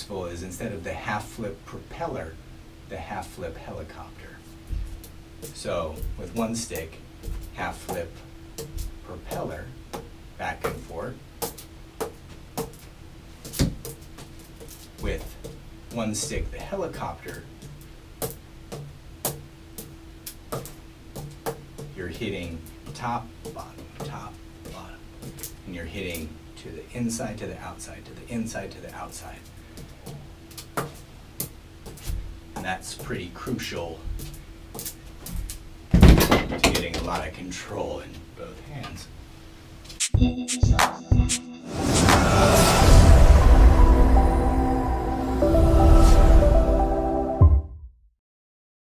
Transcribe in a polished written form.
useful is instead of the half-flip propeller, the half-flip helicopter. So with one stick, half-flip propeller, back and forth. With one stick, the helicopter, you're hitting top, bottom, and you're hitting to the inside, to the outside, to the inside, to the outside. And that's pretty crucial to getting a lot of control in both hands.